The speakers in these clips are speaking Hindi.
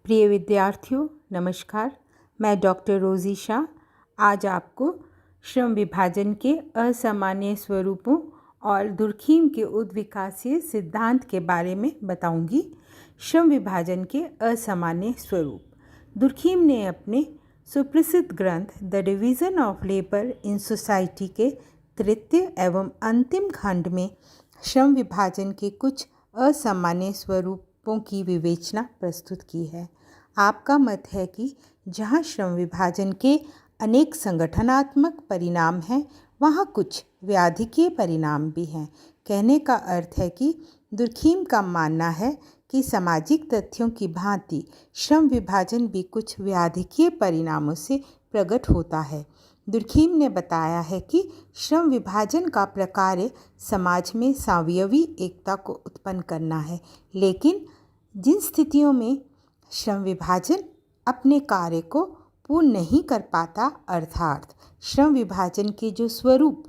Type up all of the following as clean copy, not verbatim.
प्रिय विद्यार्थियों, नमस्कार। मैं डॉक्टर रोज़ी शाह आज आपको श्रम विभाजन के असामान्य स्वरूपों और दुर्खीम के उद्विकासीय सिद्धांत के बारे में बताऊंगी। श्रम विभाजन के असामान्य स्वरूप। दुर्खीम ने अपने सुप्रसिद्ध ग्रंथ the division of labour in society के तृतीय एवं अंतिम खंड में श्रम विभाजन के कुछ असामान्य स्वरूपों की विवेचना प्रस्तुत की है। आपका मत है कि जहाँ श्रम विभाजन के अनेक संगठनात्मक परिणाम हैं, वहाँ कुछ व्याधिकीय परिणाम भी हैं। कहने का अर्थ है कि दुर्खीम का मानना है कि सामाजिक तथ्यों की भांति श्रम विभाजन भी कुछ व्याधिकीय परिणामों से प्रकट होता है। दुर्खीम ने बताया है कि श्रम विभाजन का प्रकार्य समाज में स्वावयवी एकता को उत्पन्न करना है, लेकिन जिन स्थितियों में श्रम विभाजन अपने कार्य को पूर्ण नहीं कर पाता, अर्थात श्रम विभाजन के जो स्वरूप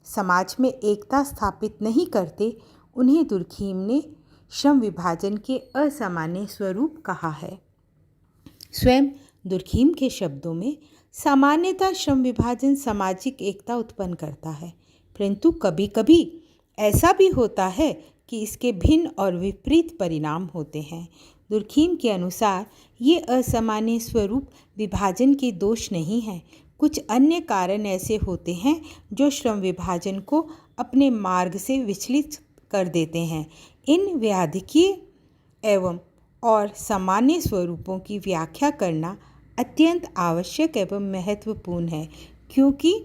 समाज में एकता स्थापित नहीं करते, उन्हें दुर्खीम ने श्रम विभाजन के असामान्य स्वरूप कहा है। स्वयं दुर्खीम के शब्दों में सामान्यतः श्रम विभाजन सामाजिक एकता उत्पन्न करता है, परंतु कभी कभी ऐसा भी होता है कि इसके भिन्न और विपरीत परिणाम होते हैं। दुर्खीम के अनुसार ये असामान्य स्वरूप विभाजन के दोष नहीं है। कुछ अन्य कारण ऐसे होते हैं जो श्रम विभाजन को अपने मार्ग से विचलित कर देते हैं। इन व्याधिकीय एवं और सामान्य स्वरूपों की व्याख्या करना अत्यंत आवश्यक एवं महत्वपूर्ण है, क्योंकि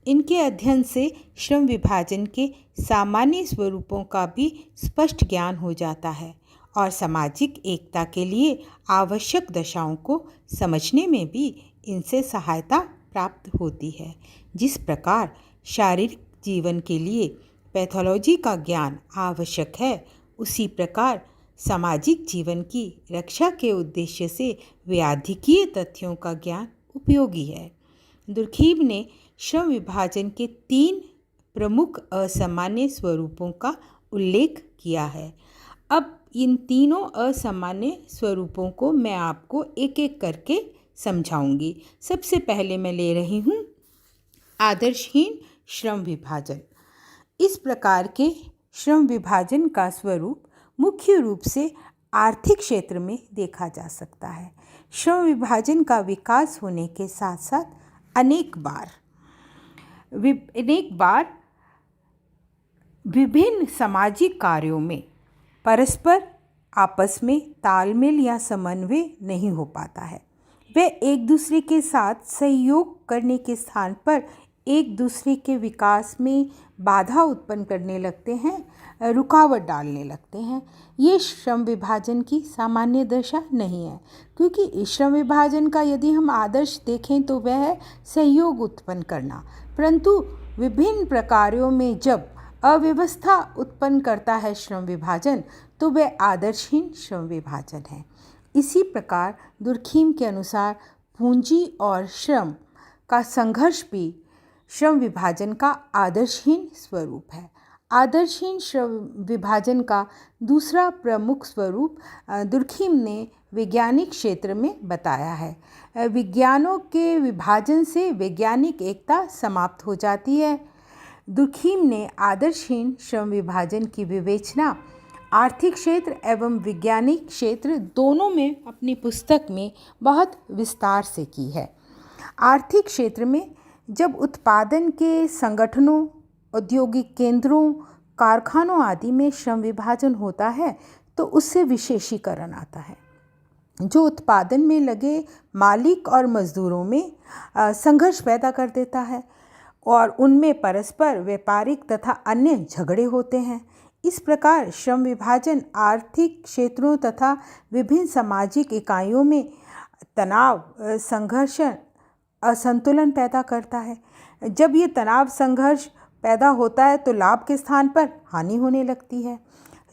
इनके अध्ययन से श्रम विभाजन के सामान्य स्वरूपों का भी स्पष्ट ज्ञान हो जाता है और सामाजिक एकता के लिए आवश्यक दशाओं को समझने में भी इनसे सहायता प्राप्त होती है। जिस प्रकार शारीरिक जीवन के लिए पैथोलॉजी का ज्ञान आवश्यक है, उसी प्रकार सामाजिक जीवन की रक्षा के उद्देश्य से व्याधिकीय तथ्यों का ज्ञान उपयोगी है। दुर्खीम ने श्रम विभाजन के 3 प्रमुख असामान्य स्वरूपों का उल्लेख किया है। अब इन तीनों असामान्य स्वरूपों को मैं आपको एक एक करके समझाऊंगी। सबसे पहले मैं ले रही हूँ आदर्शहीन श्रम विभाजन। इस प्रकार के श्रम विभाजन का स्वरूप मुख्य रूप से आर्थिक क्षेत्र में देखा जा सकता है। श्रम विभाजन का विकास होने के साथ साथ अनेक बार विभिन्न सामाजिक कार्यों में परस्पर आपस में तालमेल या समन्वय नहीं हो पाता है। वे एक दूसरे के साथ सहयोग करने के स्थान पर एक दूसरे के विकास में बाधा उत्पन्न करने लगते हैं, रुकावट डालने लगते हैं। ये श्रम विभाजन की सामान्य दशा नहीं है, क्योंकि श्रम विभाजन का यदि हम आदर्श देखें तो वह है सहयोग उत्पन्न करना, परंतु विभिन्न प्रकारों में जब अव्यवस्था उत्पन्न करता है श्रम विभाजन, तो वह आदर्शहीन श्रम विभाजन है। इसी प्रकार दुर्खीम के अनुसार पूंजी और श्रम का संघर्ष भी श्रम विभाजन का आदर्शहीन स्वरूप है। आदर्शहीन श्रम विभाजन का दूसरा प्रमुख स्वरूप दुर्खीम ने वैज्ञानिक क्षेत्र में बताया है। विज्ञानों के विभाजन से वैज्ञानिक एकता समाप्त हो जाती है। दुर्खीम ने आदर्शहीन श्रम विभाजन की विवेचना आर्थिक क्षेत्र एवं वैज्ञानिक क्षेत्र दोनों में अपनी पुस्तक में बहुत विस्तार से की है। आर्थिक क्षेत्र में जब उत्पादन के संगठनों, औद्योगिक केंद्रों, कारखानों आदि में श्रम विभाजन होता है, तो उससे विशेषीकरण आता है, जो उत्पादन में लगे मालिक और मजदूरों में संघर्ष पैदा कर देता है और उनमें परस्पर व्यापारिक तथा अन्य झगड़े होते हैं। इस प्रकार श्रम विभाजन आर्थिक क्षेत्रों तथा विभिन्न सामाजिक इकाइयों में तनाव, संघर्ष, असंतुलन पैदा करता है। जब ये तनाव संघर्ष पैदा होता है तो लाभ के स्थान पर हानि होने लगती है।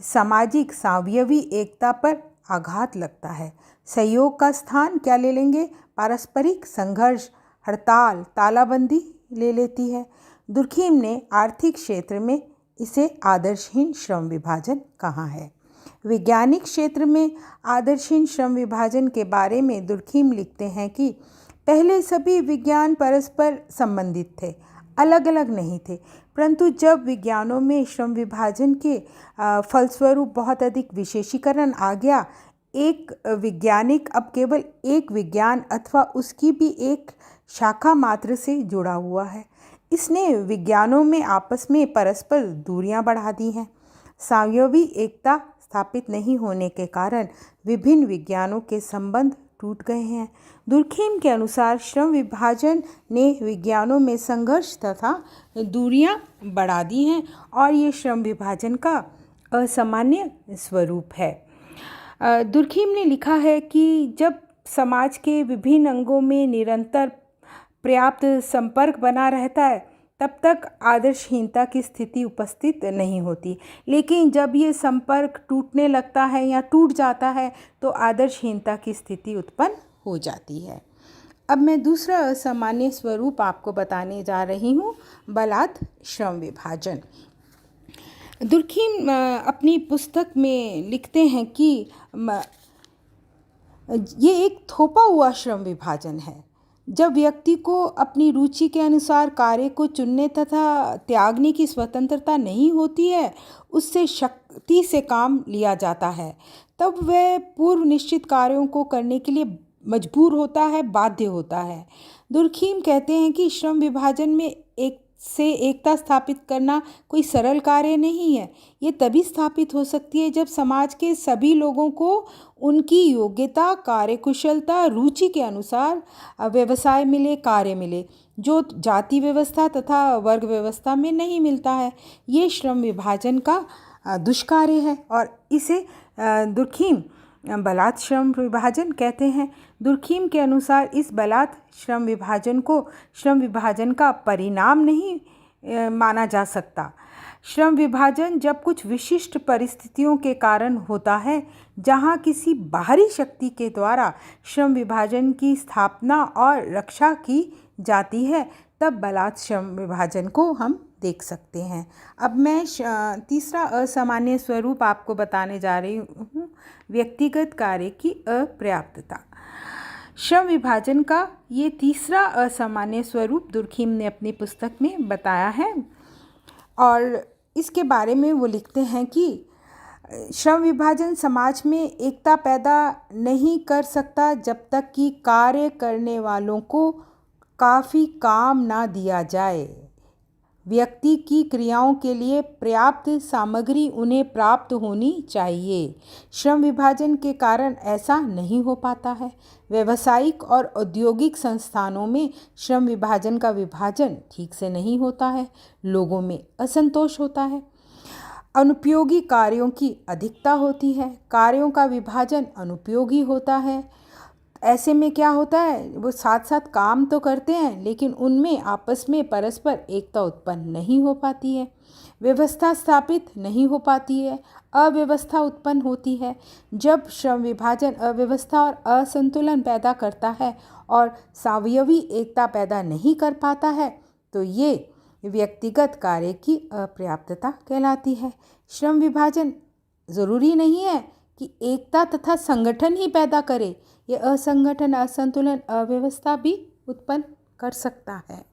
सामाजिक स्वावयवी एकता पर आघात लगता है। सहयोग का स्थान क्या ले लेंगे? पारस्परिक संघर्ष, हड़ताल, तालाबंदी ले लेती है। दुर्खीम ने आर्थिक क्षेत्र में इसे आदर्शहीन श्रम विभाजन कहा है। वैज्ञानिक क्षेत्र में आदर्शहीन श्रम विभाजन के बारे में दुर्खीम लिखते हैं कि पहले सभी विज्ञान परस्पर संबंधित थे, अलग अलग नहीं थे, परंतु जब विज्ञानों में श्रम विभाजन के फलस्वरूप बहुत अधिक विशेषीकरण आ गया, एक वैज्ञानिक अब केवल एक विज्ञान अथवा उसकी भी एक शाखा मात्र से जुड़ा हुआ है। इसने विज्ञानों में आपस में परस्पर दूरियां बढ़ा दी हैं। सावयवी एकता स्थापित नहीं होने के कारण विभिन्न विज्ञानों के संबंध टूट गए हैं। दुर्खीम के अनुसार श्रम विभाजन ने विज्ञानों में संघर्ष तथा दूरियां बढ़ा दी हैं और ये श्रम विभाजन का असामान्य स्वरूप है। दुर्खीम ने लिखा है कि जब समाज के विभिन्न अंगों में निरंतर पर्याप्त संपर्क बना रहता है तब तक आदर्शहीनता की स्थिति उपस्थित नहीं होती, लेकिन जब ये संपर्क टूटने लगता है या टूट जाता है तो आदर्शहीनता की स्थिति उत्पन्न हो जाती है। अब मैं दूसरा असामान्य स्वरूप आपको बताने जा रही हूँ, बलात् श्रम विभाजन। दुर्खीम अपनी पुस्तक में लिखते हैं कि ये एक थोपा हुआ श्रम विभाजन है। जब व्यक्ति को अपनी रुचि के अनुसार कार्य को चुनने तथा त्यागने की स्वतंत्रता नहीं होती है, उससे शक्ति से काम लिया जाता है, तब वह पूर्व निश्चित कार्यों को करने के लिए मजबूर होता है, बाध्य होता है। दुर्खीम कहते हैं कि श्रम विभाजन में एकता स्थापित करना कोई सरल कार्य नहीं है। ये तभी स्थापित हो सकती है जब समाज के सभी लोगों को उनकी योग्यता, कार्यकुशलता, रुचि के अनुसार व्यवसाय मिले, कार्य मिले, जो जाति व्यवस्था तथा वर्ग व्यवस्था में नहीं मिलता है। ये श्रम विभाजन का दुष्कार्य है और इसे दुर्खीम बलात् श्रम विभाजन कहते हैं। दुर्खीम के अनुसार इस बलात् श्रम विभाजन को श्रम विभाजन का परिणाम नहीं माना जा सकता। श्रम विभाजन जब कुछ विशिष्ट परिस्थितियों के कारण होता है, जहाँ किसी बाहरी शक्ति के द्वारा श्रम विभाजन की स्थापना और रक्षा की जाती है, तब बलात् श्रम विभाजन को हम देख सकते हैं। अब मैं तीसरा असामान्य स्वरूप आपको बताने जा रही हूँ, व्यक्तिगत कार्य की अपर्याप्तता। श्रम विभाजन का ये तीसरा असामान्य स्वरूप दुर्खीम ने अपनी पुस्तक में बताया है और इसके बारे में वो लिखते हैं कि श्रम विभाजन समाज में एकता पैदा नहीं कर सकता जब तक कि कार्य करने वालों को काफ़ी काम ना दिया जाए। व्यक्ति की क्रियाओं के लिए पर्याप्त सामग्री उन्हें प्राप्त होनी चाहिए। श्रम विभाजन के कारण ऐसा नहीं हो पाता है। व्यावसायिक और औद्योगिक संस्थानों में श्रम विभाजन का विभाजन ठीक से नहीं होता है। लोगों में असंतोष होता है। अनुपयोगी कार्यों की अधिकता होती है। कार्यों का विभाजन अनुपयोगी होता है। ऐसे में क्या होता है, वो साथ साथ काम तो करते हैं लेकिन उनमें आपस में परस्पर एकता उत्पन्न नहीं हो पाती है। व्यवस्था स्थापित नहीं हो पाती है। अव्यवस्था उत्पन्न होती है। जब श्रम विभाजन अव्यवस्था और असंतुलन पैदा करता है और सावयवी एकता पैदा नहीं कर पाता है तो ये व्यक्तिगत कार्य की अपर्याप्तता कहलाती है। श्रम विभाजन ज़रूरी नहीं है कि एकता तथा संगठन ही पैदा करे, ये असंगठन, असंतुलन, अव्यवस्था भी उत्पन्न कर सकता है।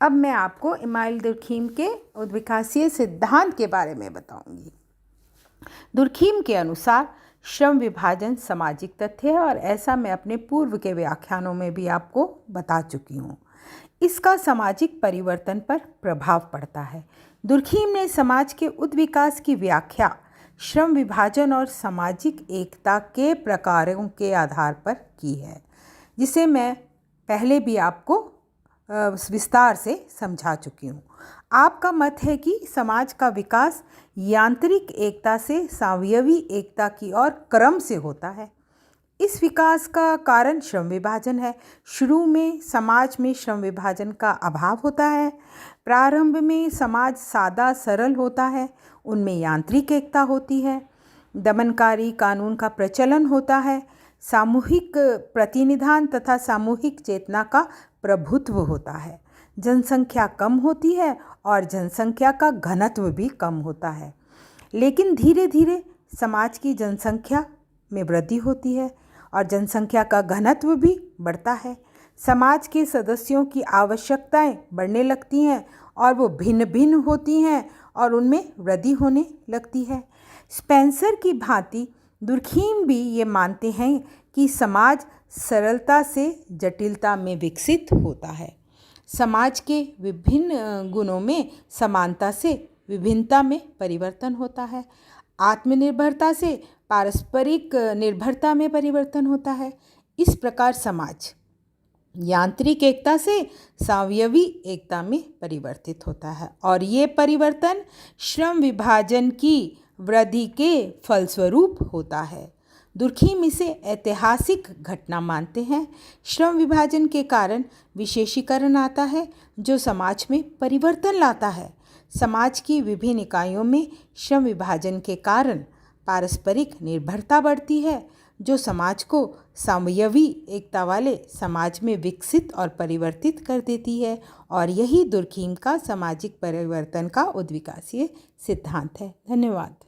अब मैं आपको इमानुएल दुर्खीम के उद्विकासीय सिद्धांत के बारे में बताऊंगी। दुर्खीम के अनुसार श्रम विभाजन सामाजिक तथ्य है और ऐसा मैं अपने पूर्व के व्याख्यानों में भी आपको बता चुकी हूँ। इसका सामाजिक परिवर्तन पर प्रभाव पड़ता है। दुर्खीम ने समाज के उद्विकास की व्याख्या श्रम विभाजन और सामाजिक एकता के प्रकारों के आधार पर की है, जिसे मैं पहले भी आपको विस्तार से समझा चुकी हूँ। आपका मत है कि समाज का विकास यांत्रिक एकता से सावयवी एकता की ओर क्रम से होता है। इस विकास का कारण श्रम विभाजन है। शुरू में समाज में श्रम विभाजन का अभाव होता है। प्रारंभ में समाज सादा सरल होता है, उनमें यांत्रिक एकता होती है। दमनकारी कानून का प्रचलन होता है। सामूहिक प्रतिनिधान तथा सामूहिक चेतना का प्रभुत्व होता है। जनसंख्या कम होती है और जनसंख्या का घनत्व भी कम होता है। लेकिन धीरे धीरे समाज की जनसंख्या में वृद्धि होती है और जनसंख्या का घनत्व भी बढ़ता है। समाज के सदस्यों की आवश्यकताएं बढ़ने लगती हैं और वो भिन्न भिन्न होती हैं और उनमें वृद्धि होने लगती है। स्पेंसर की भांति दुर्खीम भी ये मानते हैं कि समाज सरलता से जटिलता में विकसित होता है। समाज के विभिन्न गुणों में समानता से विभिन्नता में परिवर्तन होता है। आत्मनिर्भरता से पारस्परिक निर्भरता में परिवर्तन होता है। इस प्रकार समाज यांत्रिक एकता से सावयवी एकता में परिवर्तित होता है और ये परिवर्तन श्रम विभाजन की वृद्धि के फलस्वरूप होता है। दुर्खीम इसे ऐतिहासिक घटना मानते हैं। श्रम विभाजन के कारण विशेषीकरण आता है जो समाज में परिवर्तन लाता है। समाज की विभिन्न इकाइयों में श्रम विभाजन के कारण पारस्परिक निर्भरता बढ़ती है जो समाज को सावयवी एकता वाले समाज में विकसित और परिवर्तित कर देती है और यही दुर्खीम का सामाजिक परिवर्तन का उद्विकासीय सिद्धांत है। धन्यवाद।